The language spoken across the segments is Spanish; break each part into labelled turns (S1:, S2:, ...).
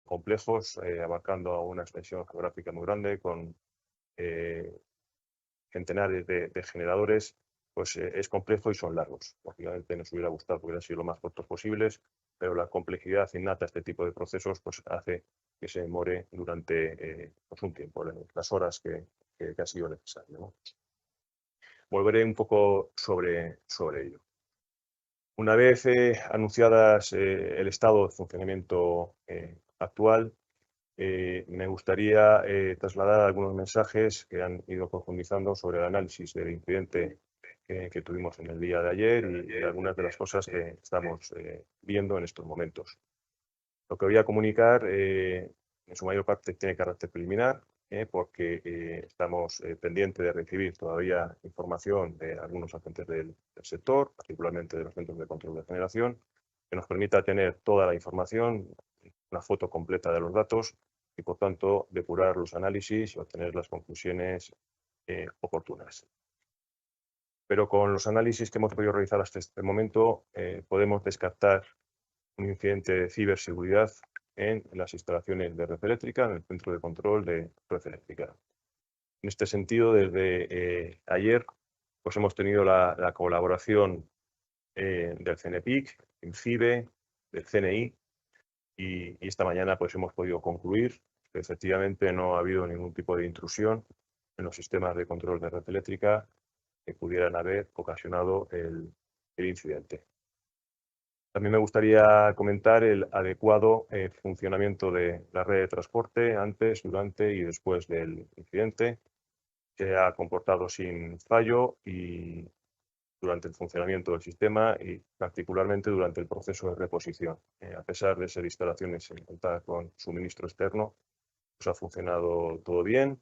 S1: complejos, abarcando una extensión geográfica muy grande, con centenares de generadores, pues es complejo y son largos. Lógicamente nos hubiera gustado que hubieran sido lo más cortos posibles, pero la complejidad innata a este tipo de procesos pues hace que se demore durante pues un tiempo, las horas que ha sido necesario, ¿no? Volveré un poco sobre ello. Una vez anunciadas el estado de funcionamiento actual, me gustaría trasladar algunos mensajes que han ido profundizando sobre el análisis del incidente que tuvimos en el día de ayer y algunas de las cosas que estamos viendo en estos momentos. Lo que voy a comunicar en su mayor parte tiene carácter preliminar, porque estamos pendientes de recibir todavía información de algunos agentes del sector, particularmente de los centros de control de generación, que nos permita tener toda la información, una foto completa de los datos y, por tanto, depurar los análisis y obtener las conclusiones oportunas. Pero con los análisis que hemos podido realizar hasta este momento, podemos descartar un incidente de ciberseguridad en las instalaciones de red eléctrica, en el centro de control de red eléctrica. En este sentido, desde ayer pues hemos tenido la colaboración del CNPIC, INCIBE, del CNI, y esta mañana pues hemos podido concluir que efectivamente no ha habido ningún tipo de intrusión en los sistemas de control de red eléctrica que pudieran haber ocasionado el incidente. También me gustaría comentar el adecuado funcionamiento de la red de transporte antes, durante y después del incidente, que ha comportado sin fallo y durante el funcionamiento del sistema y particularmente durante el proceso de reposición. A pesar de ser instalaciones sin contar con suministro externo, pues ha funcionado todo bien,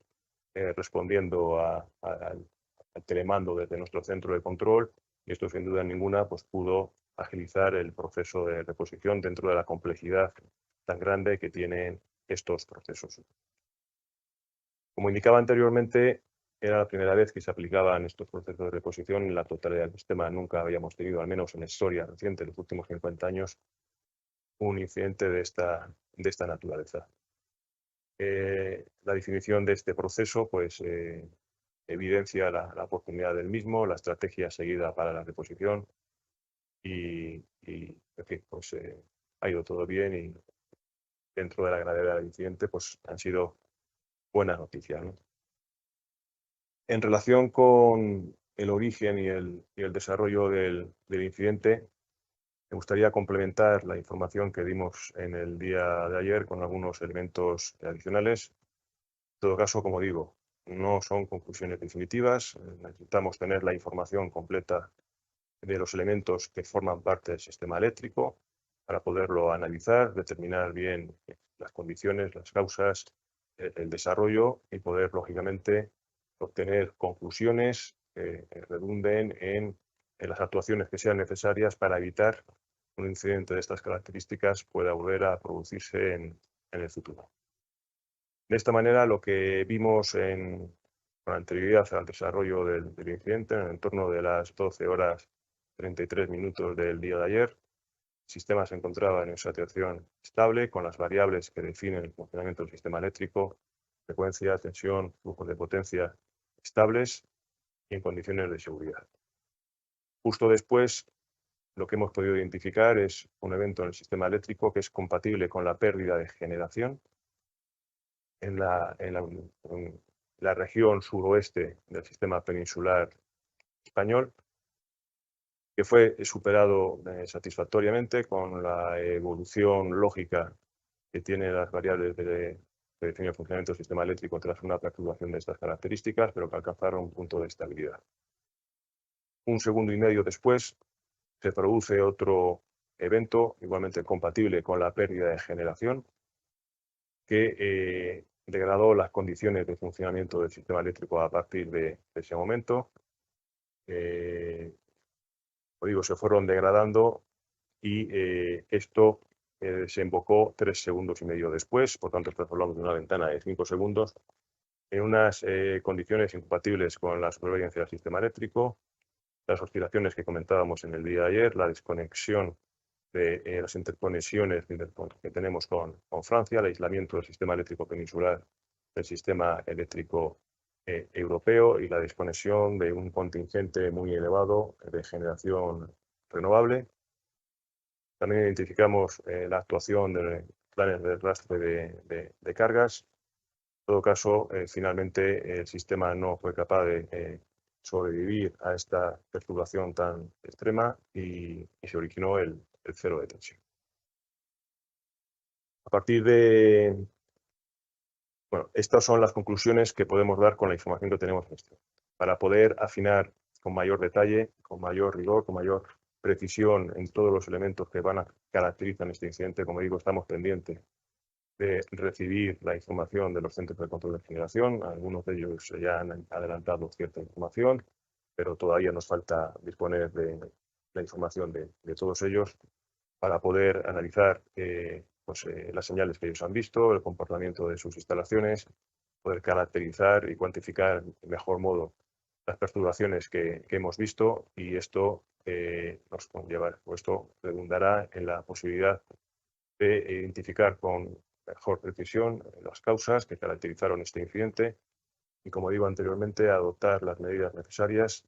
S1: respondiendo al telemando desde nuestro centro de control, y esto sin duda ninguna pues pudo agilizar el proceso de reposición dentro de la complejidad tan grande que tienen estos procesos. Como indicaba anteriormente, era la primera vez que se aplicaban estos procesos de reposición en la totalidad del sistema. Nunca habíamos tenido, al menos en la historia reciente, en los últimos 50 años, un incidente de esta naturaleza. La definición de este proceso pues, evidencia la oportunidad del mismo, la estrategia seguida para la reposición y en fin, pues, ha ido todo bien y dentro de la gravedad del incidente pues, han sido buenas noticias, ¿no? En relación con el origen y el desarrollo del incidente, me gustaría complementar la información que dimos en el día de ayer con algunos elementos adicionales. En todo caso, como digo, no son conclusiones definitivas. Necesitamos tener la información completa de los elementos que forman parte del sistema eléctrico para poderlo analizar, determinar bien las condiciones, las causas, el desarrollo y poder, lógicamente, obtener conclusiones que redunden en las actuaciones que sean necesarias para evitar un incidente de estas características pueda volver a producirse en el futuro. De esta manera, lo que vimos con anterioridad al desarrollo del incidente, en el entorno de las 12 horas 33 minutos del día de ayer, el sistema se encontraba en una situación estable, con las variables que definen el funcionamiento del sistema eléctrico, frecuencia, tensión, flujos de potencia estables y en condiciones de seguridad. Justo después, lo que hemos podido identificar es un evento en el sistema eléctrico que es compatible con la pérdida de generación en la región suroeste del sistema peninsular español, que fue superado satisfactoriamente con la evolución lógica que tiene las variables que define el funcionamiento del sistema eléctrico tras una perturbación de estas características, pero que alcanzaron un punto de estabilidad. Un segundo y medio después se produce otro evento igualmente compatible con la pérdida de generación que degradó las condiciones de funcionamiento del sistema eléctrico a partir de ese momento. Como digo, se fueron degradando y esto desembocó 3 segundos y medio después, por tanto estamos hablando de una ventana de 5 segundos, en unas condiciones incompatibles con la supervivencia del sistema eléctrico, las oscilaciones que comentábamos en el día de ayer, la desconexión de las interconexiones que tenemos con Francia, el aislamiento del sistema eléctrico peninsular del sistema eléctrico europeo y la desconexión de un contingente muy elevado de generación renovable. También identificamos la actuación de planes de rastre de cargas. En todo caso, finalmente el sistema no fue capaz de sobrevivir a esta perturbación tan extrema y se originó el cero de tensión. A partir de... Bueno, estas son las conclusiones que podemos dar con la información que tenemos en este. Para poder afinar con mayor detalle, con mayor rigor, con mayor precisión en todos los elementos que caracterizan este incidente, como digo, estamos pendientes de recibir la información de los centros de control de generación. Algunos de ellos ya han adelantado cierta información, pero todavía nos falta disponer de la información de todos ellos para poder analizar las señales que ellos han visto, el comportamiento de sus instalaciones, poder caracterizar y cuantificar de mejor modo las perturbaciones que hemos visto, y esto nos conlleva, esto redundará en la posibilidad de identificar con mejor precisión las causas que caracterizaron este incidente y, como digo anteriormente, adoptar las medidas necesarias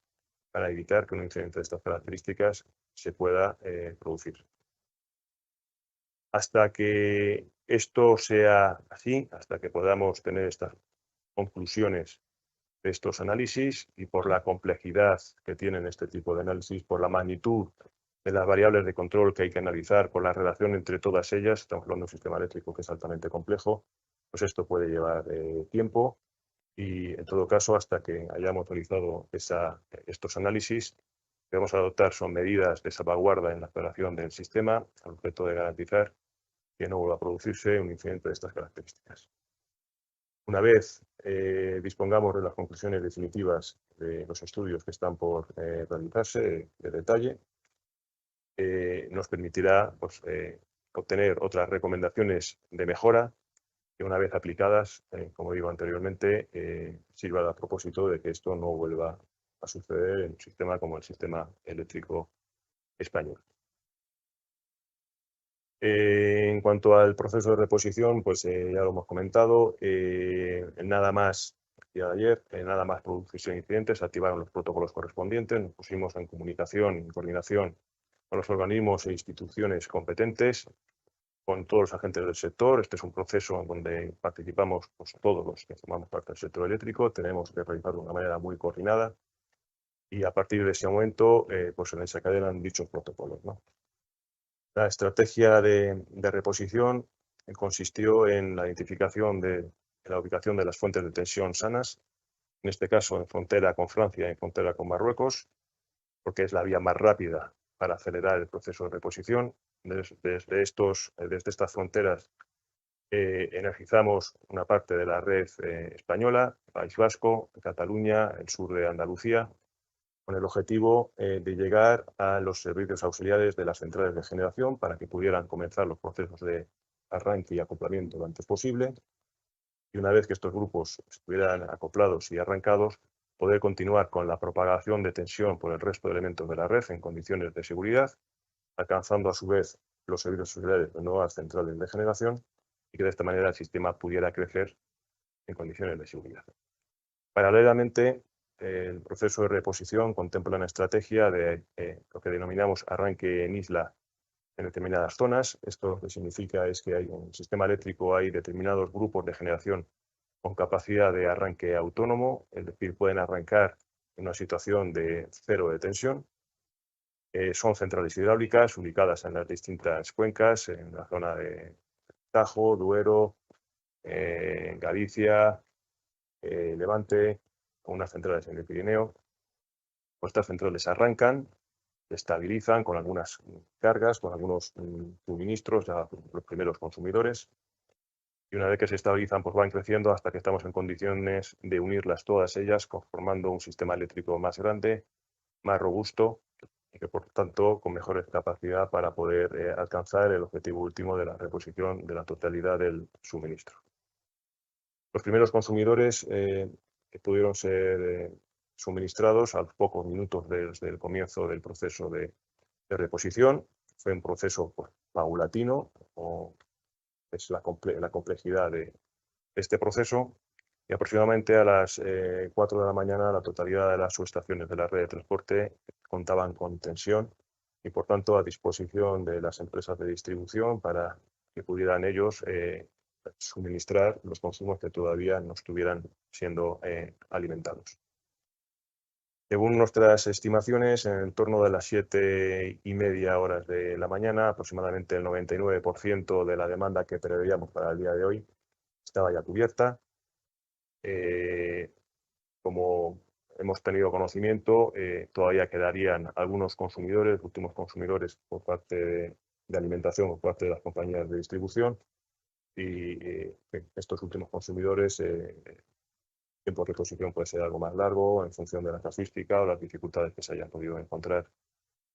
S1: para evitar que un incidente de estas características se pueda producir. Hasta que esto sea así, hasta que podamos tener estas conclusiones de estos análisis y por la complejidad que tienen este tipo de análisis, por la magnitud de las variables de control que hay que analizar, por la relación entre todas ellas, estamos hablando de un sistema eléctrico que es altamente complejo, pues esto puede llevar tiempo y, en todo caso, hasta que hayamos realizado estos análisis, que vamos a adoptar son medidas de salvaguarda en la operación del sistema, al objeto de garantizar que no vuelva a producirse un incidente de estas características. Una vez dispongamos de las conclusiones definitivas de los estudios que están por realizarse de detalle, nos permitirá obtener otras recomendaciones de mejora que, una vez aplicadas, como digo anteriormente, sirva a propósito de que esto no vuelva a suceder en un sistema como el sistema eléctrico español. En cuanto al proceso de reposición, pues ya lo hemos comentado. Nada más de ayer, nada más producirse incidentes, se activaron los protocolos correspondientes, nos pusimos en comunicación, en coordinación con los organismos e instituciones competentes, con todos los agentes del sector. Este es un proceso en donde participamos pues, todos los que formamos parte del sector eléctrico. Tenemos que realizarlo de una manera muy coordinada y, a partir de ese momento, pues se desencadenan dichos protocolos, ¿no? La estrategia de reposición consistió en la identificación de la ubicación de las fuentes de tensión sanas, en este caso en frontera con Francia y en frontera con Marruecos, porque es la vía más rápida para acelerar el proceso de reposición. Desde estas fronteras energizamos una parte de la red española, País Vasco, Cataluña, el sur de Andalucía, con el objetivo de llegar a los servicios auxiliares de las centrales de generación para que pudieran comenzar los procesos de arranque y acoplamiento lo antes posible. Y, una vez que estos grupos estuvieran acoplados y arrancados, poder continuar con la propagación de tensión por el resto de elementos de la red en condiciones de seguridad, alcanzando a su vez los servicios auxiliares de nuevas centrales de generación, y que de esta manera el sistema pudiera crecer en condiciones de seguridad. Paralelamente, el proceso de reposición contempla una estrategia de lo que denominamos arranque en isla en determinadas zonas. Esto lo que significa es que en el sistema eléctrico hay determinados grupos de generación con capacidad de arranque autónomo, es decir, pueden arrancar en una situación de cero de tensión. Son centrales hidráulicas ubicadas en las distintas cuencas, en la zona de Tajo, Duero, Galicia, Levante, unas centrales en el Pirineo. Estas centrales arrancan, se estabilizan con algunas cargas, con algunos suministros a los primeros consumidores, y una vez que se estabilizan, pues van creciendo hasta que estamos en condiciones de unirlas todas ellas, conformando un sistema eléctrico más grande, más robusto, y que, por tanto, con mejores capacidad para poder alcanzar el objetivo último de la reposición de la totalidad del suministro. Los primeros consumidores que pudieron ser suministrados a los pocos minutos desde el comienzo del proceso de reposición, fue un proceso pues, paulatino, como es la complejidad de este proceso, y aproximadamente a las 4 de la mañana la totalidad de las subestaciones de la red de transporte contaban con tensión y por tanto a disposición de las empresas de distribución para que pudieran ellos suministrar los consumos que todavía no estuvieran siendo alimentados. Según nuestras estimaciones, en torno de las 7:30 horas de la mañana, aproximadamente el 99% de la demanda que preveíamos para el día de hoy estaba ya cubierta. Como hemos tenido conocimiento, todavía quedarían algunos consumidores, últimos consumidores por parte de alimentación, por parte de las compañías de distribución, y estos últimos consumidores el tiempo de reposición puede ser algo más largo en función de la casuística o las dificultades que se hayan podido encontrar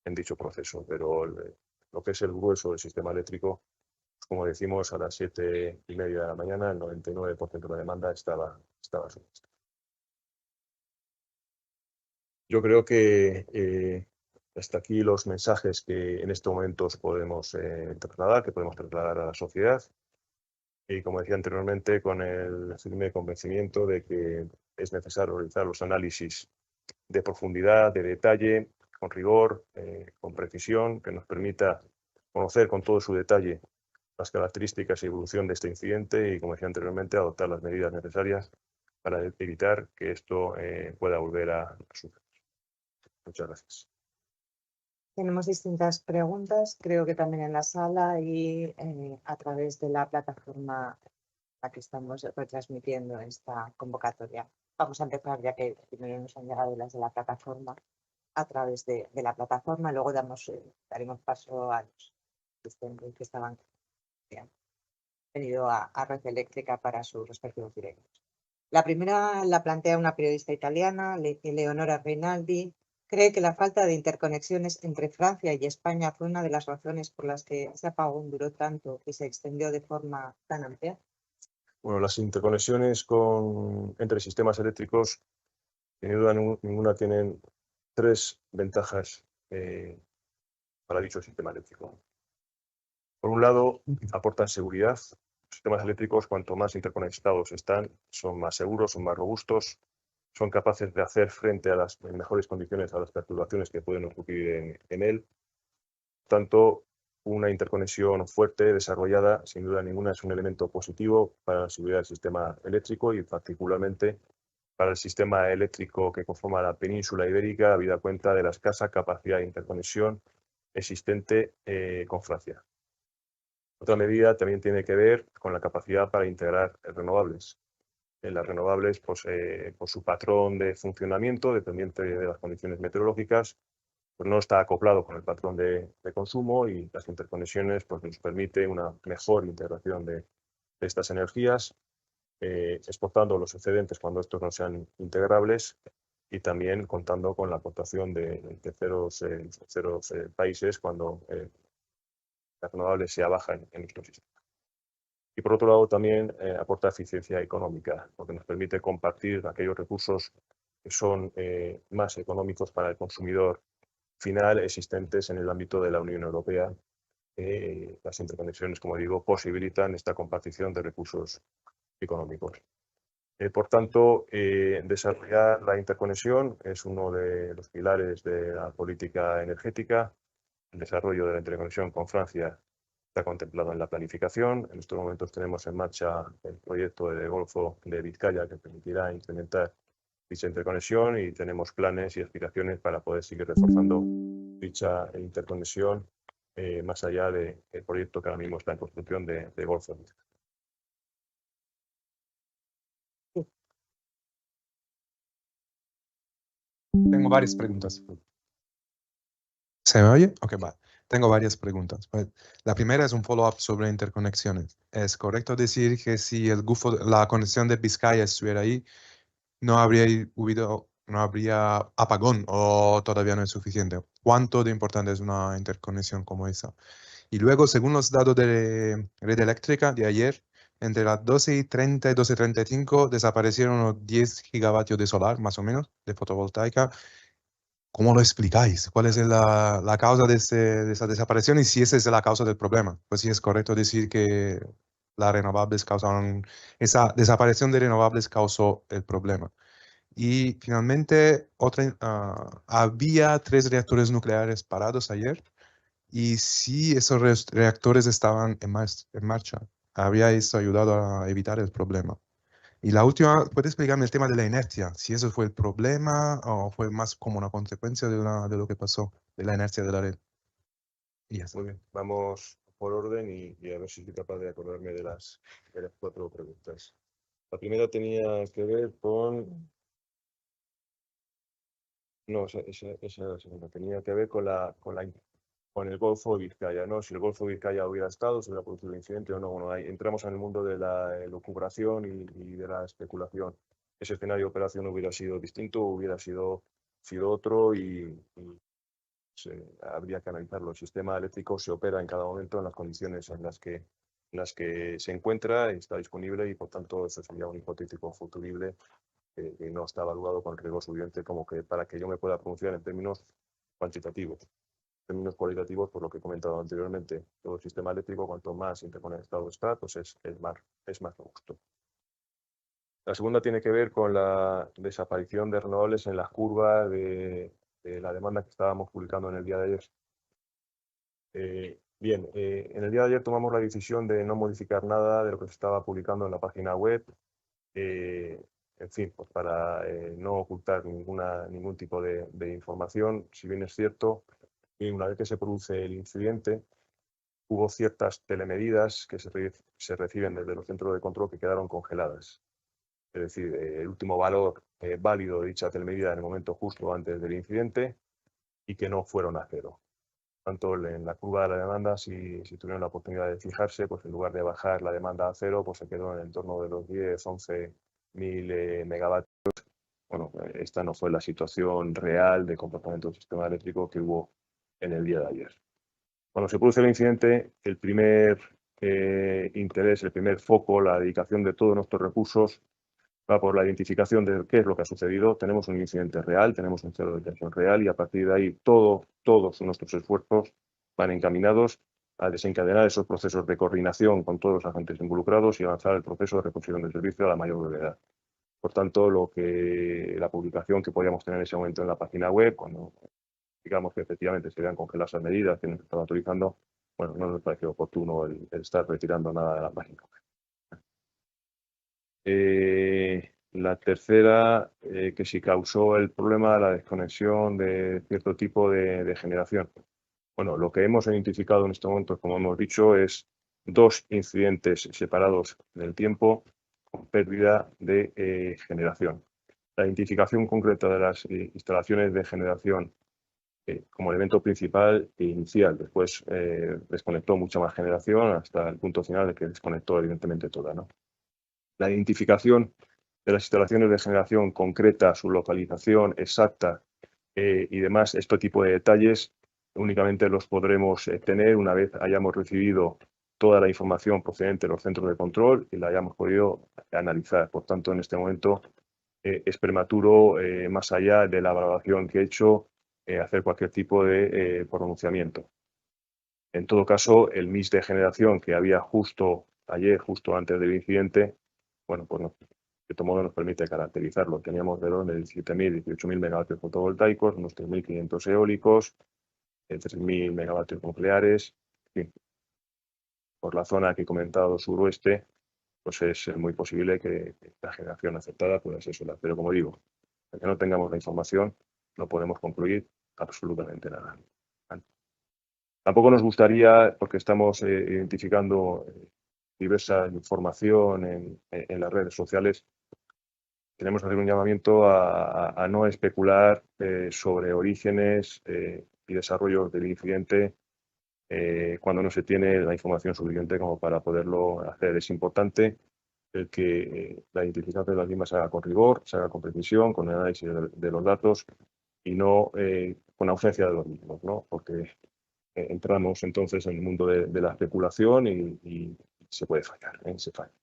S1: en dicho proceso, pero lo que es el grueso del sistema eléctrico, como decimos, a las 7:30 de la mañana, el 99% de la demanda estaba suministrada. Yo creo que hasta aquí los mensajes que en este momento podemos trasladar, que podemos trasladar a la sociedad. Y como decía anteriormente, con el firme convencimiento de que es necesario realizar los análisis de profundidad, de detalle, con rigor, con precisión, que nos permita conocer con todo su detalle las características y evolución de este incidente y, como decía anteriormente, adoptar las medidas necesarias para evitar que esto pueda volver a suceder. Muchas gracias.
S2: Tenemos distintas preguntas, creo que también en la sala y a través de la plataforma a la que estamos retransmitiendo esta convocatoria. Vamos a empezar, ya que primero nos han llegado las de la plataforma, a través de la plataforma, luego daremos paso a los asistentes que estaban venido a Red Eléctrica para sus respectivos directos. La primera la plantea una periodista italiana, Leonora Rinaldi. ¿Cree que la falta de interconexiones entre Francia y España fue una de las razones por las que ese apagón duró tanto y se extendió de forma tan amplia?
S1: Bueno, las interconexiones entre sistemas eléctricos, sin duda ninguna, tienen tres ventajas para dicho sistema eléctrico. Por un lado, aportan seguridad. Los sistemas eléctricos, cuanto más interconectados están, son más seguros, son más robustos, son capaces de hacer frente a las mejores condiciones a las perturbaciones que pueden ocurrir en él. Por tanto, una interconexión fuerte, desarrollada, sin duda ninguna, es un elemento positivo para la seguridad del sistema eléctrico y particularmente para el sistema eléctrico que conforma la península ibérica, habida cuenta de la escasa capacidad de interconexión existente con Francia. Otra medida también tiene que ver con la capacidad para integrar renovables. Las renovables, pues, por su patrón de funcionamiento, dependiente de las condiciones meteorológicas, pues no está acoplado con el patrón de consumo, y las interconexiones pues, nos permiten una mejor integración de estas energías, exportando los excedentes cuando estos no sean integrables y también contando con la aportación de terceros países cuando las renovables sea baja en nuestro sistema. Y por otro lado también aporta eficiencia económica, porque nos permite compartir aquellos recursos que son más económicos para el consumidor final existentes en el ámbito de la Unión Europea. Las interconexiones, como digo, posibilitan esta compartición de recursos económicos. Por tanto, desarrollar la interconexión es uno de los pilares de la política energética. El desarrollo de la interconexión con Francia está contemplado en la planificación. En estos momentos tenemos en marcha el proyecto de Golfo de Vizcaya, que permitirá incrementar dicha interconexión, y tenemos planes y aspiraciones para poder seguir reforzando dicha interconexión más allá del proyecto que ahora mismo está en construcción de Golfo.
S3: Tengo varias preguntas. ¿Se me oye? Ok, va. Tengo varias preguntas. La primera es un follow-up sobre interconexiones. ¿Es correcto decir que si la conexión de Vizcaya estuviera ahí, no habría apagón, o todavía no es suficiente? ¿Cuánto de importante es una interconexión como esa? Y luego, según los datos de Red Eléctrica de ayer, entre las 12:30 y 12:35 desaparecieron unos 10 gigavatios de solar, más o menos, de fotovoltaica. ¿cómo lo explicáis? ¿Cuál es la causa de esa desaparición y si esa es la causa del problema? Pues sí es correcto decir que las renovables causaron, esa desaparición de renovables causó el problema. Y finalmente, había 3 reactores nucleares parados ayer y si esos reactores estaban en marcha, habría eso ayudado a evitar el problema. Y la última, ¿puedes explicarme el tema de la inercia? Si eso fue el problema o fue más como una consecuencia de lo que pasó, de la inercia de la red. Y ya está.
S1: Muy bien, vamos por orden y a ver si soy capaz de acordarme de las 4 preguntas. La primera tenía que ver con... No, esa era la segunda. Tenía que ver con el Golfo de Vizcaya, ¿no? Si el Golfo de Vizcaya hubiera estado, si hubiera producido el incidente o no. Bueno, ahí entramos en el mundo de la elucubración y de la especulación. Ese escenario de operación hubiera sido distinto, hubiera sido otro y habría que analizarlo. El sistema eléctrico se opera en cada momento en las condiciones en las que se encuentra, está disponible y por tanto eso sería un hipotético futurible que no está evaluado con riesgo suficiente como que para que yo me pueda pronunciar en términos cuantitativos. En términos cualitativos, por lo que he comentado anteriormente, todo el sistema eléctrico, cuanto más interconectado está, pues es más robusto. La segunda tiene que ver con la desaparición de renovables en las curvas de la demanda que estábamos publicando en el día de ayer. Bien, en el día de ayer tomamos la decisión de no modificar nada de lo que se estaba publicando en la página web. En fin, pues para no ocultar ningún tipo de información, si bien es cierto que una vez que se produce el incidente, hubo ciertas telemedidas que se reciben desde los centros de control que quedaron congeladas. Es decir, el último valor válido de dicha telemedida en el momento justo antes del incidente y que no fueron a cero. Tanto en la curva de la demanda, si tuvieron la oportunidad de fijarse, pues en lugar de bajar la demanda a cero, pues se quedó en el entorno de los 10, 11.000 megavatios. Bueno, esta no fue la situación real de comportamiento del sistema eléctrico que hubo en el día de ayer. Cuando se produce el incidente, el primer interés, el primer foco, la dedicación de todos nuestros recursos va por la identificación de qué es lo que ha sucedido. Tenemos un incidente real, tenemos un cero de tensión real y a partir de ahí todos nuestros esfuerzos van encaminados a desencadenar esos procesos de coordinación con todos los agentes involucrados y avanzar el proceso de reposición del servicio a la mayor brevedad. Por tanto, la publicación que podíamos tener en ese momento en la página web, cuando digamos que efectivamente se habían congelado esas medidas que nos estaba autorizando, bueno, no nos pareció oportuno el estar retirando nada de la página web. La tercera, que si causó el problema la desconexión de cierto tipo de generación. Bueno, lo que hemos identificado en este momento, como hemos dicho, es 2 incidentes separados en el tiempo con pérdida de generación. La identificación concreta de las instalaciones de generación como elemento principal e inicial. Después desconectó mucha más generación hasta el punto final de que desconectó evidentemente toda, ¿no? La identificación de las instalaciones de generación concreta, su localización exacta y demás, este tipo de detalles únicamente los podremos tener una vez hayamos recibido toda la información procedente de los centros de control y la hayamos podido analizar. Por tanto, en este momento es prematuro, más allá de la valoración que he hecho, hacer cualquier tipo de pronunciamiento. En todo caso, el mix de generación que había justo ayer, justo antes del incidente, bueno, pues de este modo nos permite caracterizarlo. Teníamos de 17.000, 18.000 megavatios fotovoltaicos, unos 3.500 eólicos, 3.000 megavatios nucleares. En fin, por la zona que he comentado suroeste, pues es muy posible que la generación aceptada pueda ser solar. Pero como digo, hasta que no tengamos la información, no podemos concluir absolutamente nada. Tampoco nos gustaría, porque estamos identificando diversa información en las redes sociales, tenemos que hacer un llamamiento a no especular sobre orígenes y desarrollos del incidente cuando no se tiene la información suficiente como para poderlo hacer. Es importante el que la identificación de las mismas se haga con rigor, se haga con precisión, con el análisis de los datos y no con ausencia de los mismos, ¿no? Porque entramos entonces en el mundo de la especulación y se puede fallar, se falla.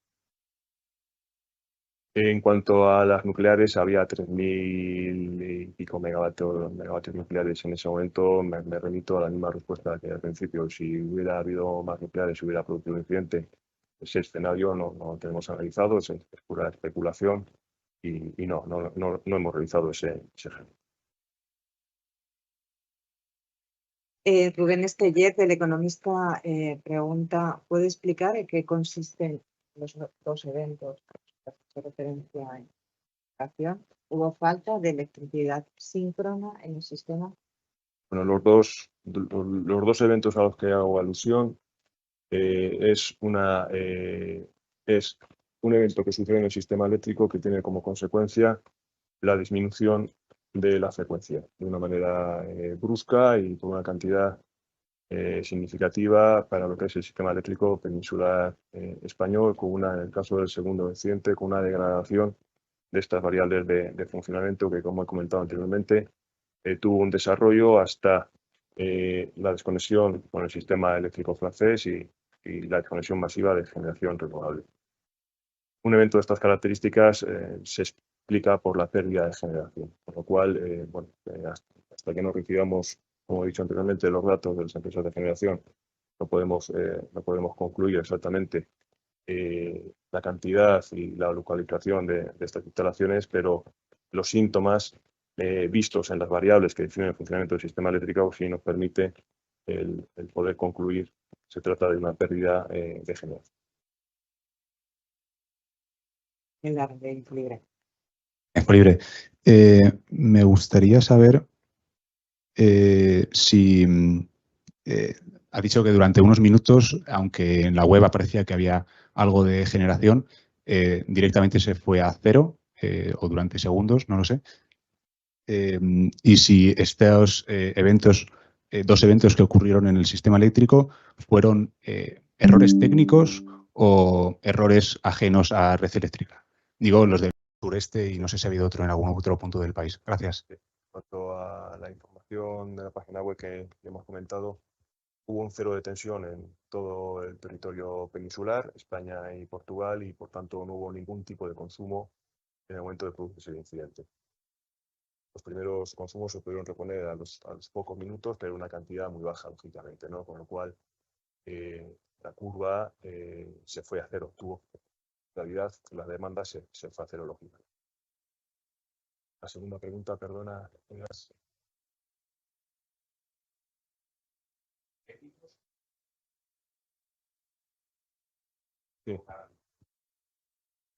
S1: En cuanto a las nucleares, había 3.000 y pico megavatios nucleares en ese momento. Me remito a la misma respuesta que al principio. Si hubiera habido más nucleares, si hubiera producido un incidente, ese escenario no lo tenemos analizado, es pura especulación y no hemos realizado ese ejemplo.
S2: Rubén Estellet, el economista, pregunta, ¿puede explicar en qué consisten los dos eventos que hace referencia a inflación? ¿Hubo falta de electricidad síncrona en el sistema?
S1: Bueno, los dos eventos a los que hago alusión es un evento que sucede en el sistema eléctrico que tiene como consecuencia la disminución de la frecuencia de una manera brusca y por una cantidad significativa para lo que es el sistema eléctrico peninsular español, en el caso del segundo incidente, con una degradación de estas variables de funcionamiento que, como he comentado anteriormente, tuvo un desarrollo hasta la desconexión con el sistema eléctrico francés y la desconexión masiva de generación renovable. Un evento de estas características se explica por la pérdida de generación, por lo cual, hasta que no recibamos, como he dicho anteriormente, los datos de las empresas de generación, no podemos concluir exactamente la cantidad y la localización de estas instalaciones, pero los síntomas vistos en las variables que definen el funcionamiento del sistema eléctrico sí nos permite el poder concluir que se trata de una pérdida de generación.
S2: En la red libre.
S4: Libre. Me gustaría saber si ha dicho que durante unos minutos, aunque en la web aparecía que había algo de generación, directamente se fue a cero o durante segundos, no lo sé. Y si estos eventos, dos eventos que ocurrieron en el sistema eléctrico, fueron errores técnicos o errores ajenos a red eléctrica. Digo, los del sureste y no sé si ha habido otro en algún otro punto del país. Gracias.
S1: En cuanto a la información de la página web que hemos comentado, hubo un cero de tensión en todo el territorio peninsular, España y Portugal, y por tanto no hubo ningún tipo de consumo en el momento de producirse el incidente. Los primeros consumos se pudieron reponer a los pocos minutos, pero una cantidad muy baja, lógicamente, ¿no? Con lo cual la curva se fue a cero. En realidad, la demanda se fue a cero, lógicamente. La segunda pregunta, perdona. Sí.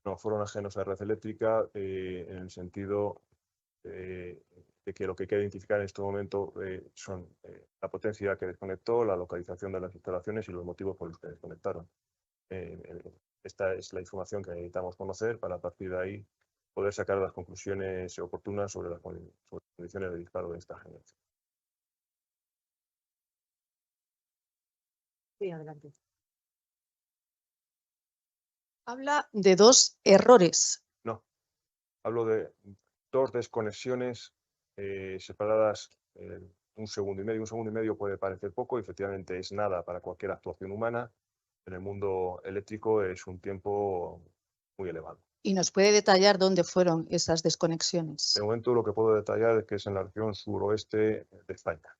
S1: No, fueron ajenos a la red eléctrica en el sentido de que lo que queda identificar en este momento son la potencia que desconectó, la localización de las instalaciones y los motivos por los que desconectaron. Esta es la información que necesitamos conocer para a partir de ahí poder sacar las conclusiones oportunas sobre las condiciones de disparo de esta generación.
S2: Sí, adelante.
S5: Habla de dos errores.
S1: No, hablo de dos desconexiones separadas un segundo y medio. Un segundo y medio puede parecer poco, efectivamente es nada para cualquier actuación humana. En el mundo eléctrico es un tiempo muy elevado.
S5: ¿Y nos puede detallar dónde fueron esas desconexiones?
S1: De momento lo que puedo detallar es que es en la región suroeste de España.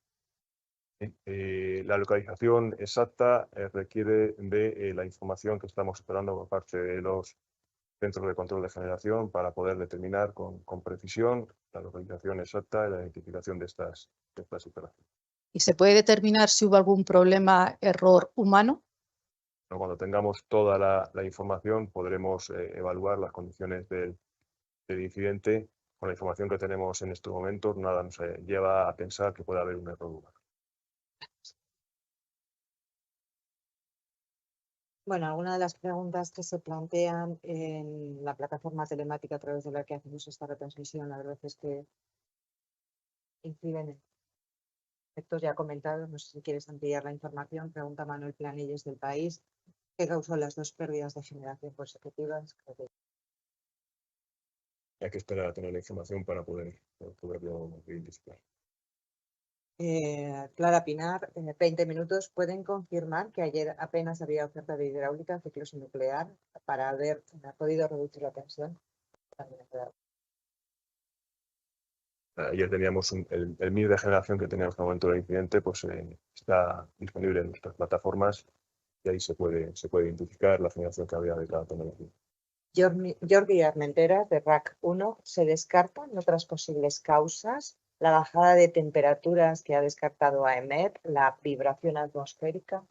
S1: La localización exacta requiere de la información que estamos esperando por parte de los centros de control de generación para poder determinar con precisión la localización exacta y la identificación de estas operaciones.
S5: ¿Y se puede determinar si hubo algún problema, error humano?
S1: Cuando tengamos toda la información podremos evaluar las condiciones del incidente. Con la información que tenemos en estos momentos, nada nos lleva a pensar que puede haber un error humano.
S2: Bueno, algunas de las preguntas que se plantean en la plataforma telemática a través de la que hacemos esta retransmisión, la verdad es que inciden en aspectos ya comentados. No sé si quieres ampliar la información. Pregunta Manuel Planelles del País. ¿Qué causó las dos pérdidas de generación consecutivas?
S1: Hay que esperar a tener la información para poderlo identificar.
S2: Clara Pinar, 20 minutos. ¿Pueden confirmar que ayer apenas había oferta de hidráulica, ciclos nuclear, para haber podido reducir la tensión?
S1: Ayer teníamos el MIR de generación que teníamos en el momento del incidente, pues está disponible en nuestras plataformas y ahí se puede identificar la generación que había de cada tecnología.
S2: Jordi Armenteras, de RAC 1, ¿se descartan otras posibles causas? La bajada de temperaturas que ha descartado AEMET, la vibración atmosférica.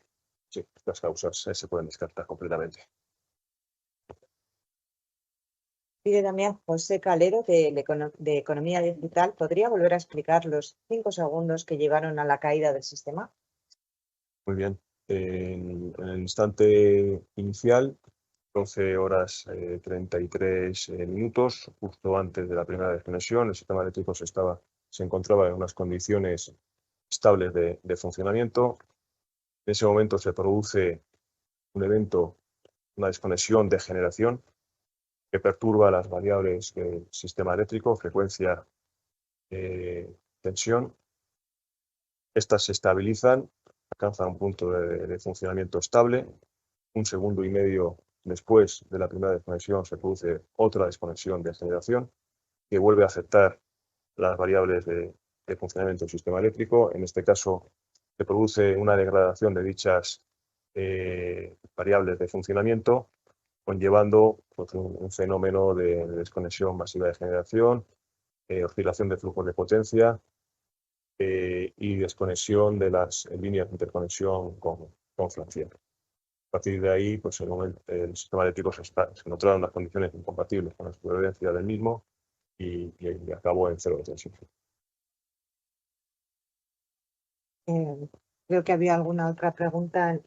S1: Sí, estas causas se pueden descartar completamente.
S2: Pide también José Calero, de Economía Digital. ¿Podría volver a explicar los 5 segundos que llevaron a la caída del sistema?
S1: Muy bien. En el instante inicial, 12 horas 33 minutos, justo antes de la primera desconexión, el sistema eléctrico se encontraba en unas condiciones estables de funcionamiento. En ese momento se produce un evento, una desconexión de generación que perturba las variables del sistema eléctrico, frecuencia, tensión. Estas se estabilizan, alcanzan un punto de funcionamiento estable. 1,5 segundos después de la primera desconexión se produce otra desconexión de generación que vuelve a afectar las variables de funcionamiento del sistema eléctrico. En este caso se produce una degradación de dichas variables de funcionamiento, conllevando pues, un fenómeno de desconexión masiva de generación, oscilación de flujos de potencia y desconexión de las líneas de interconexión con fracción. A partir de ahí, pues, el sistema eléctrico se encontraba en unas condiciones incompatibles con la supervivencia del mismo y acabó en cero de tensión.
S2: Creo que había alguna otra pregunta.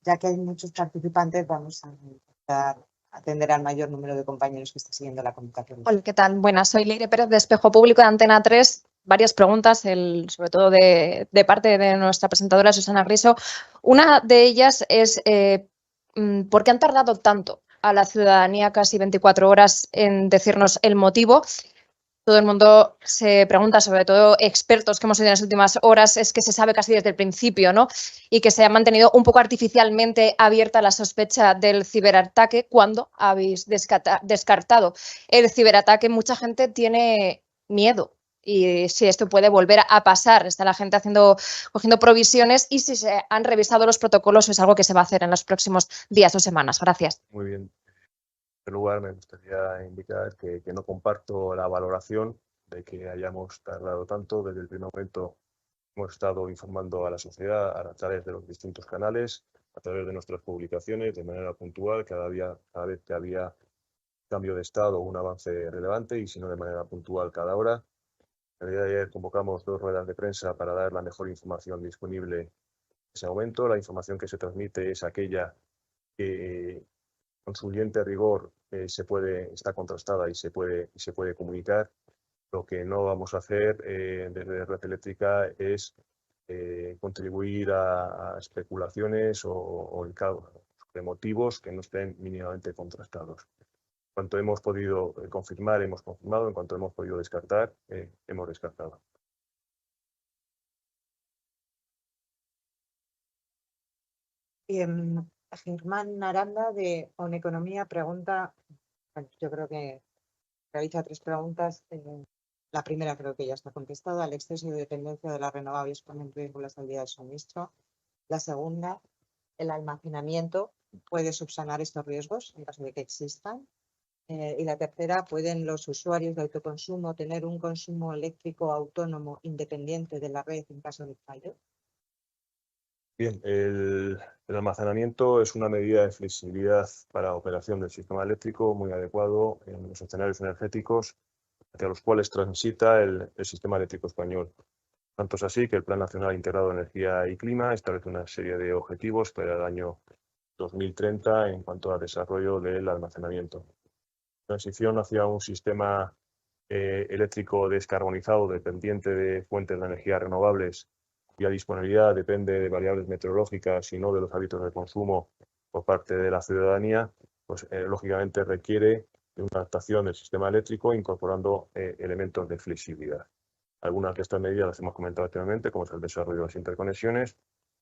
S2: Ya que hay muchos participantes, vamos a intentar atender al mayor número de compañeros que está siguiendo la convocatoria.
S6: Hola, ¿qué tal? Buenas, soy Leire Pérez de Espejo Público de Antena 3. Varias preguntas, sobre todo de parte de nuestra presentadora Susana Griso. Una de ellas es ¿por qué han tardado tanto a la ciudadanía, casi 24 horas, en decirnos el motivo? Todo el mundo se pregunta, sobre todo expertos que hemos oído en las últimas horas, es que se sabe casi desde el principio, ¿no? Y que se ha mantenido un poco artificialmente abierta la sospecha del ciberataque. Cuando habéis descartado el ciberataque, mucha gente tiene miedo. Y si esto puede volver a pasar, está la gente cogiendo provisiones, y si se han revisado los protocolos, es algo que se va a hacer en los próximos días o semanas. Gracias.
S1: Muy bien. En primer lugar, me gustaría indicar que no comparto la valoración de que hayamos tardado tanto. Desde el primer momento hemos estado informando a la sociedad a través de los distintos canales, a través de nuestras publicaciones, de manera puntual, cada vez que había cambio de estado o un avance relevante, y si no de manera puntual cada hora. El día de ayer convocamos 2 ruedas de prensa para dar la mejor información disponible en ese momento. La información que se transmite es aquella que con suficiente rigor está contrastada y se puede comunicar. Lo que no vamos a hacer desde Red Eléctrica es contribuir a especulaciones o de motivos que no estén mínimamente contrastados. En cuanto hemos podido confirmar, hemos confirmado. En cuanto hemos podido descartar, hemos descartado.
S2: Germán Aranda, de ONEconomía, pregunta, bueno, yo creo que realiza 3 preguntas. La primera creo que ya está contestada. ¿El exceso de dependencia de las renovables pone en riesgo la estabilidad del suministro? La segunda, ¿el almacenamiento puede subsanar estos riesgos en caso de que existan? Y la tercera, ¿pueden los usuarios de autoconsumo tener un consumo eléctrico autónomo independiente de la red en caso de fallo?
S1: Bien, el almacenamiento es una medida de flexibilidad para la operación del sistema eléctrico muy adecuado en los escenarios energéticos hacia los cuales transita el sistema eléctrico español. Tanto es así que el Plan Nacional Integrado de Energía y Clima establece una serie de objetivos para el año 2030 en cuanto al desarrollo del almacenamiento. La transición hacia un sistema eléctrico descarbonizado, dependiente de fuentes de energía renovables, cuya disponibilidad depende de variables meteorológicas y no de los hábitos de consumo por parte de la ciudadanía, pues lógicamente requiere de una adaptación del sistema eléctrico incorporando elementos de flexibilidad. Algunas de estas medidas las hemos comentado anteriormente, como es el desarrollo de las interconexiones,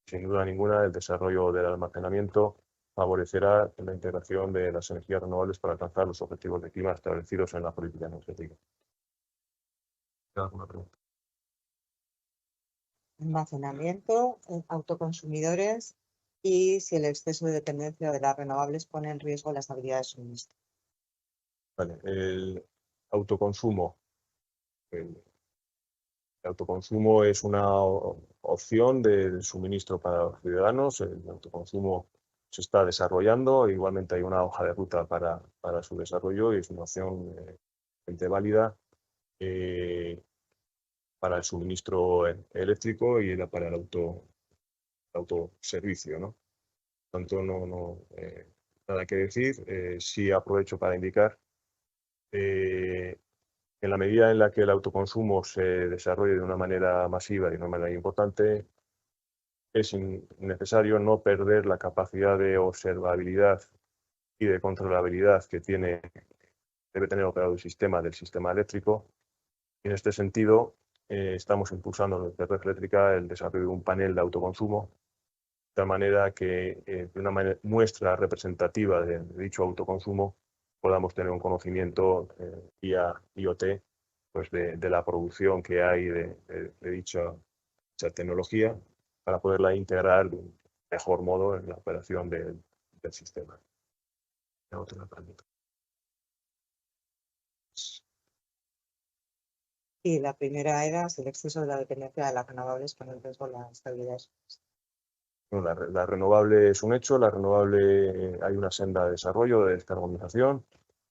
S1: sin duda ninguna el desarrollo del almacenamiento favorecerá la integración de las energías renovables para alcanzar los objetivos de clima establecidos en la política energética. ¿Alguna pregunta?
S2: Almacenamiento, autoconsumidores y si el exceso de dependencia de las renovables pone en riesgo la estabilidad de suministro.
S1: Vale, el autoconsumo. El autoconsumo es una opción de suministro para los ciudadanos. El autoconsumo se está desarrollando. Igualmente hay una hoja de ruta para su desarrollo y es una opción válida para el suministro eléctrico y para el autoservicio, ¿no? Tanto nada que decir. Sí aprovecho para indicar en la medida en la que el autoconsumo se desarrolle de una manera masiva y de una manera importante, es necesario no perder la capacidad de observabilidad y de controlabilidad que debe tener operado el sistema del sistema eléctrico. Y en este sentido, estamos impulsando desde Red Eléctrica el desarrollo de un panel de autoconsumo, de tal manera que de una muestra representativa de dicho autoconsumo podamos tener un conocimiento vía IoT pues de la producción que hay de dicha tecnología para poderla integrar de un mejor modo en la operación del sistema.
S2: Y la primera era si el exceso de la dependencia de las renovables pone en riesgo la estabilidad de suministro.
S1: Bueno, la renovable es un hecho, la renovable hay una senda de desarrollo, de descarbonización.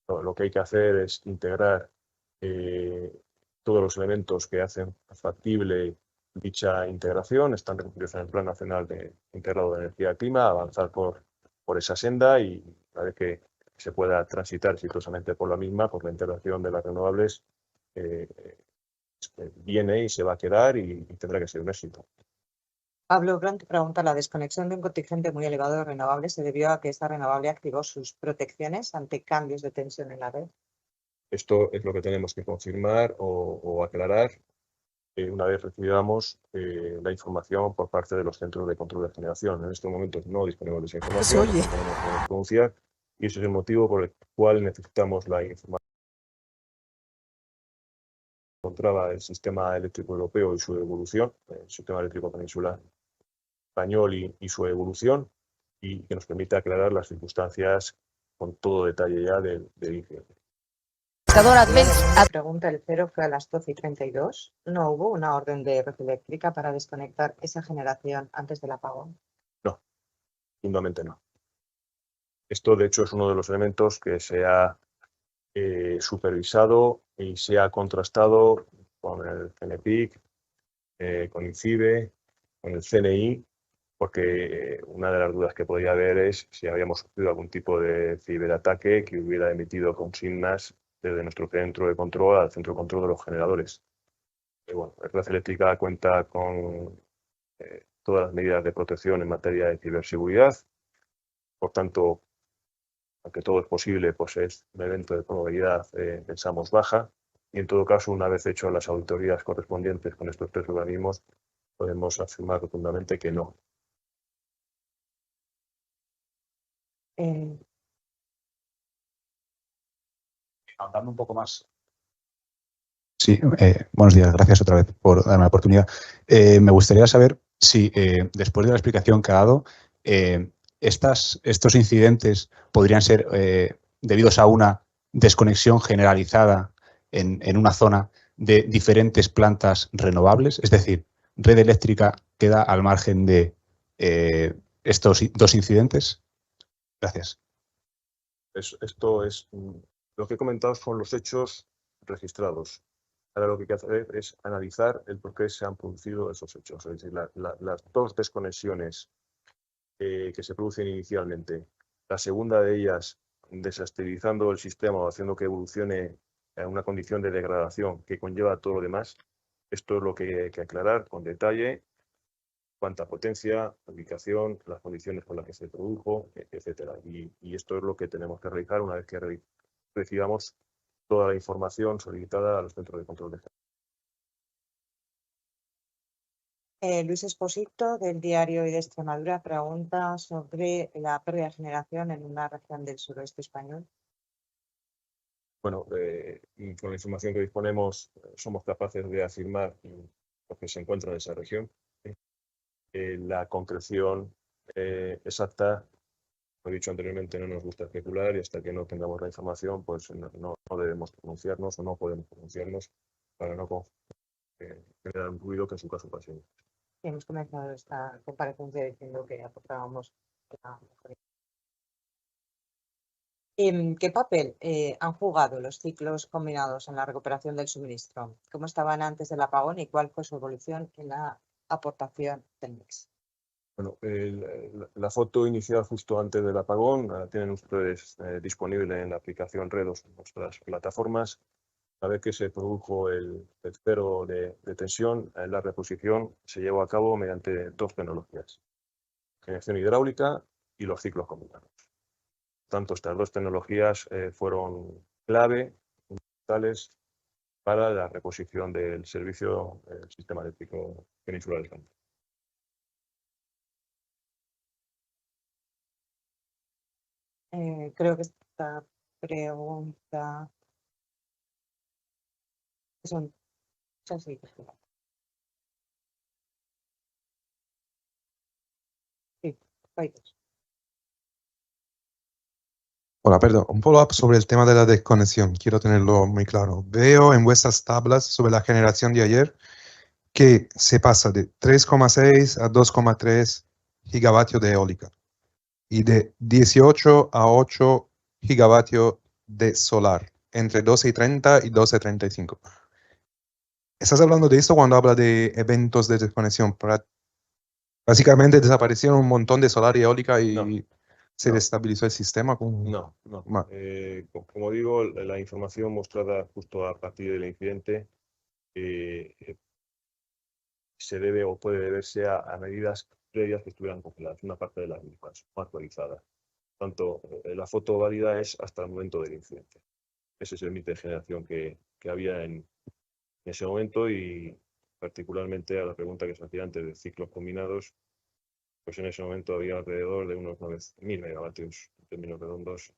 S1: Lo que hay que hacer es integrar todos los elementos que hacen factible dicha integración. Están recogidos en el Plan Nacional Integrado de Energía y Clima, avanzar por esa senda y una vez que se pueda transitar exitosamente por la misma, por la integración de las renovables, viene y se va a quedar y tendrá que ser un éxito.
S2: Pablo Brandt pregunta, la desconexión de un contingente muy elevado de renovables se debió a que esta renovable activó sus protecciones ante cambios de tensión en la red.
S1: Esto es lo que tenemos que confirmar o aclarar una vez recibamos la información por parte de los centros de control de generación. En este momento no disponemos de esa información, no podemos pronunciar, y ese es el motivo por el cual necesitamos la información que encontraba el sistema eléctrico europeo y su evolución, el sistema eléctrico peninsular español y su evolución, y que nos permita aclarar las circunstancias con todo detalle ya del incidente.
S2: La pregunta del 0 fue a las 12:32. ¿No hubo una orden de Red Eléctrica para desconectar esa generación antes del apagón?
S1: No, fundamentalmente no. Esto, de hecho, es uno de los elementos que se ha supervisado y se ha contrastado con el CNPIC, con INCIBE, con el CNI, porque una de las dudas que podía haber es si habíamos sufrido algún tipo de ciberataque que hubiera emitido consignas desde nuestro centro de control al centro de control de los generadores. Bueno, Red Eléctrica cuenta con todas las medidas de protección en materia de ciberseguridad. Por tanto, aunque todo es posible, pues es un evento de probabilidad, pensamos, baja. Y en todo caso, una vez hecho las auditorías correspondientes con estos tres organismos, podemos afirmar rotundamente que no.
S4: Andando un poco más. Sí, buenos días, gracias otra vez por darme la oportunidad. Me gustaría saber si después de la explicación que ha dado, estos incidentes podrían ser debidos a una desconexión generalizada en una zona de diferentes plantas renovables, es decir, Red Eléctrica queda al margen de estos dos incidentes. Gracias.
S1: Esto es lo que he comentado, son los hechos registrados. Ahora lo que hay que hacer es analizar el por qué se han producido esos hechos. Es decir, las dos desconexiones que se producen inicialmente, la segunda de ellas desestabilizando el sistema o haciendo que evolucione en una condición de degradación que conlleva todo lo demás. Esto es lo que hay que aclarar con detalle: cuánta potencia, la ubicación, las condiciones con las que se produjo, etcétera. Y esto es lo que tenemos que realizar una vez que recibamos toda la información solicitada a los centros de control de
S2: Luis Esposito, del Diario y de Extremadura, pregunta sobre la pérdida de generación en una región del suroeste español.
S1: Bueno, con la información que disponemos, somos capaces de afirmar lo que se encuentra en esa región. La concreción exacta, como he dicho anteriormente, no nos gusta especular y hasta que no tengamos la información, pues no debemos pronunciarnos o no podemos pronunciarnos para no generar un ruido que en su caso pase.
S2: Hemos comenzado esta comparecencia diciendo que aportábamos la mejor. ¿Qué papel han jugado los ciclos combinados en la recuperación del suministro? ¿Cómo estaban antes del apagón y cuál fue su evolución en la aportación del mix?
S1: Bueno, la foto inicial justo antes del apagón la tienen ustedes disponible en la aplicación Redos en nuestras plataformas. Una vez que se produjo el cero de tensión, la reposición se llevó a cabo mediante dos tecnologías: generación hidráulica y los ciclos combinados. Tanto estas dos tecnologías fueron clave, fundamentales para la reposición del servicio del sistema eléctrico peninsular del Cantábrico.
S2: Creo que esta pregunta son así. Sí, hay dos.
S3: Hola, perdón, un follow-up sobre el tema de la desconexión. Quiero tenerlo muy claro. Veo en vuestras tablas sobre la generación de ayer que se pasa de 3,6 a 2,3 gigavatios de eólica y de 18 a 8 gigavatios de solar, entre 12:30 y 12:35. ¿Estás hablando de esto cuando habla de eventos de desconexión? Básicamente desaparecieron un montón de solar y eólica y
S1: No,
S3: se
S1: no.
S3: destabilizó el sistema.
S1: No.
S3: Ma-
S1: Como digo, la información mostrada justo a partir del incidente se debe o puede deberse a medidas previas que estuvieran congeladas, una parte de las mismas, no actualizadas. Por tanto, la foto válida es hasta el momento del incidente. Ese es el límite de generación que había en ese momento, y particularmente a la pregunta que se hacía antes de ciclos combinados, pues en ese momento había alrededor de unos 9.000 megavatios en términos redondos de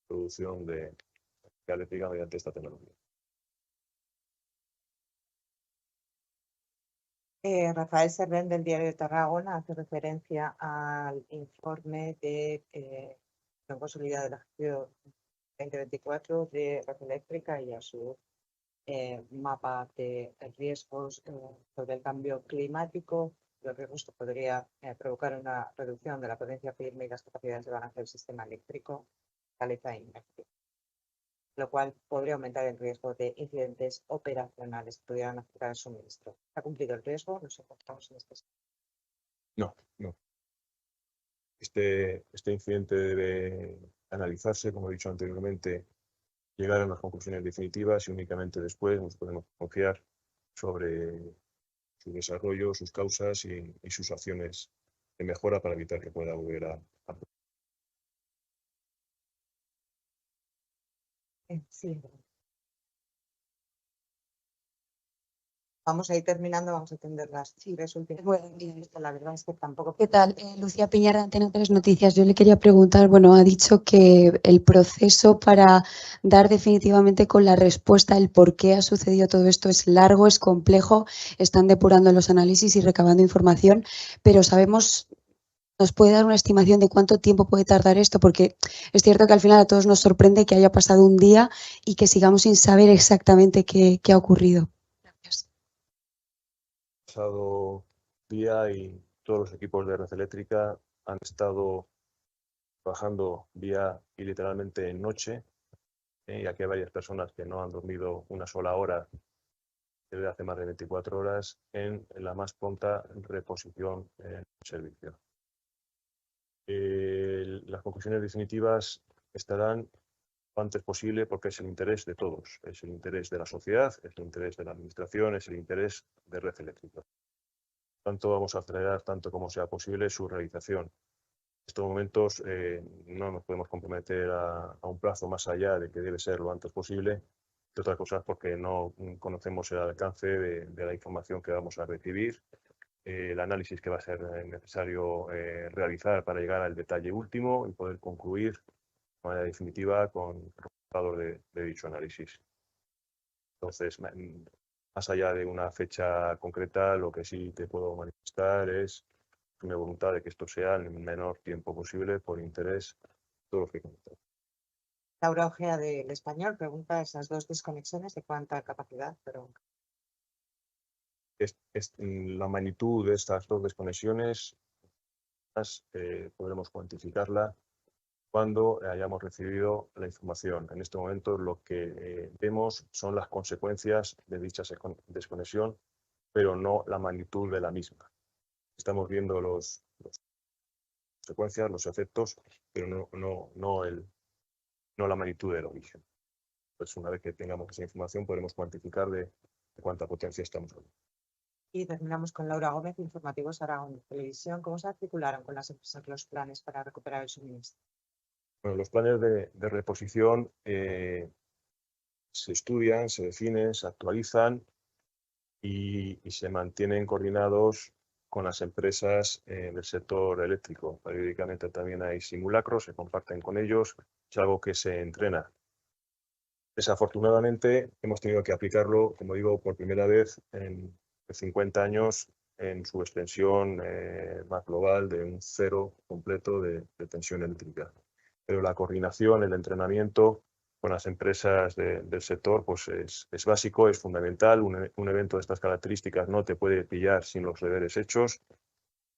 S1: producción de energía eléctrica mediante esta tecnología.
S2: Rafael Serven, del Diario de Tarragona, hace referencia al informe de consolidado del ejercicio 2024 de Red Eléctrica y a su mapa de riesgos sobre el cambio climático, los riesgos que podría provocar una reducción de la potencia firme y las capacidades de balance del sistema eléctrico, fortaleza e inercia, lo cual podría aumentar el riesgo de incidentes operacionales que pudieran afectar el suministro. ¿Ha cumplido el riesgo? Nos encontramos en este
S1: No. Este incidente debe analizarse, como he dicho anteriormente, llegar a unas conclusiones definitivas y únicamente después nos podemos confiar sobre su desarrollo, sus causas y sus acciones de mejora para evitar que pueda volver a.
S2: Sí. Vamos a ir terminando, vamos a atender las últimas.
S7: Bueno,
S2: La verdad es que tampoco.
S7: ¿qué tal? Lucía Piñar, de Antena 3 Noticias. Yo le quería preguntar, bueno, ha dicho que el proceso para dar definitivamente con la respuesta, el por qué ha sucedido todo esto es largo, es complejo, están depurando los análisis y recabando información, pero sabemos, ¿nos puede dar una estimación de cuánto tiempo puede tardar esto? Porque es cierto que al final a todos nos sorprende que haya pasado un día y que sigamos sin saber exactamente qué ha ocurrido. Gracias.
S1: Pasado día y todos los equipos de Red Eléctrica han estado trabajando día y literalmente noche, ya que hay varias personas que no han dormido una sola hora desde hace más de 24 horas en la más pronta reposición en servicio. Las conclusiones definitivas estarán lo antes posible porque es el interés de todos, es el interés de la sociedad, es el interés de la administración, es el interés de Red Eléctrica. Por tanto, vamos a acelerar tanto como sea posible su realización. En estos momentos no nos podemos comprometer a un plazo más allá de que debe ser lo antes posible, entre otras cosas porque no conocemos el alcance de la información que vamos a recibir el análisis que va a ser necesario realizar para llegar al detalle último y poder concluir de manera definitiva con el resultado de dicho análisis. Entonces, más allá de una fecha concreta, lo que sí te puedo manifestar es mi voluntad de que esto sea en el menor tiempo posible por interés de todos los que comentan.
S2: Laura Ojea del Español pregunta esas 2 desconexiones de cuánta capacidad, pero
S1: La magnitud de estas 2 desconexiones podremos cuantificarla cuando hayamos recibido la información. En este momento lo que vemos son las consecuencias de dicha desconexión, pero no la magnitud de la misma. Estamos viendo las consecuencias, los efectos, pero no la magnitud del origen. Pues una vez que tengamos esa información podremos cuantificar de cuánta potencia estamos hablando.
S2: Y terminamos con Laura Gómez, Informativos Aragón Televisión. ¿Cómo se articularon con las empresas los planes para recuperar el suministro?
S1: Bueno, los planes de reposición se estudian, se definen, se actualizan y se mantienen coordinados con las empresas del sector eléctrico. Periódicamente también hay simulacros, se comparten con ellos, es algo que se entrena. Desafortunadamente hemos tenido que aplicarlo, como digo, por primera vez en 50 años en su extensión más global de un cero completo de tensión eléctrica. Pero la coordinación, el entrenamiento con las empresas del sector pues es básico, es fundamental. Un evento de estas características no te puede pillar sin los deberes hechos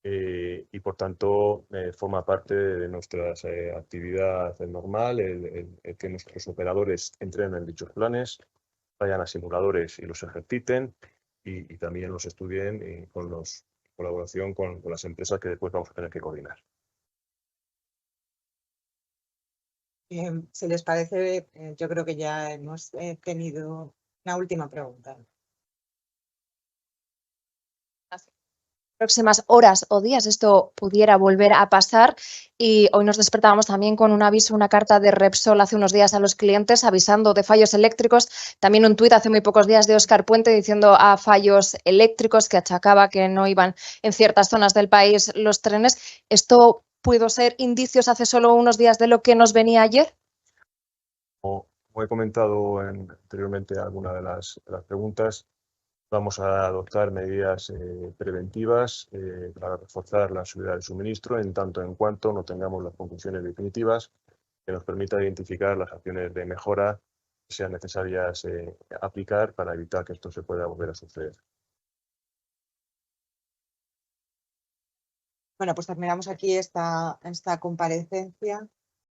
S1: y por tanto forma parte de nuestra actividad normal el que nuestros operadores entrenen dichos planes, vayan a simuladores y los ejerciten y también los estudien con colaboración con las empresas que después vamos a tener que coordinar.
S2: Si les parece, yo creo que ya hemos tenido una última pregunta.
S6: Próximas horas o días esto pudiera volver a pasar y hoy nos despertábamos también con un aviso, una carta de Repsol hace unos días a los clientes avisando de fallos eléctricos, también un tuit hace muy pocos días de Óscar Puente diciendo a fallos eléctricos que achacaba que no iban en ciertas zonas del país los trenes. ¿Esto pudo ser indicios hace solo unos días de lo que nos venía ayer?
S1: Como he comentado anteriormente alguna de las preguntas, vamos a adoptar medidas preventivas para reforzar la seguridad del suministro en tanto en cuanto no tengamos las conclusiones definitivas que nos permita identificar las acciones de mejora que sean necesarias aplicar para evitar que esto se pueda volver a suceder.
S2: Bueno, pues terminamos aquí esta comparecencia.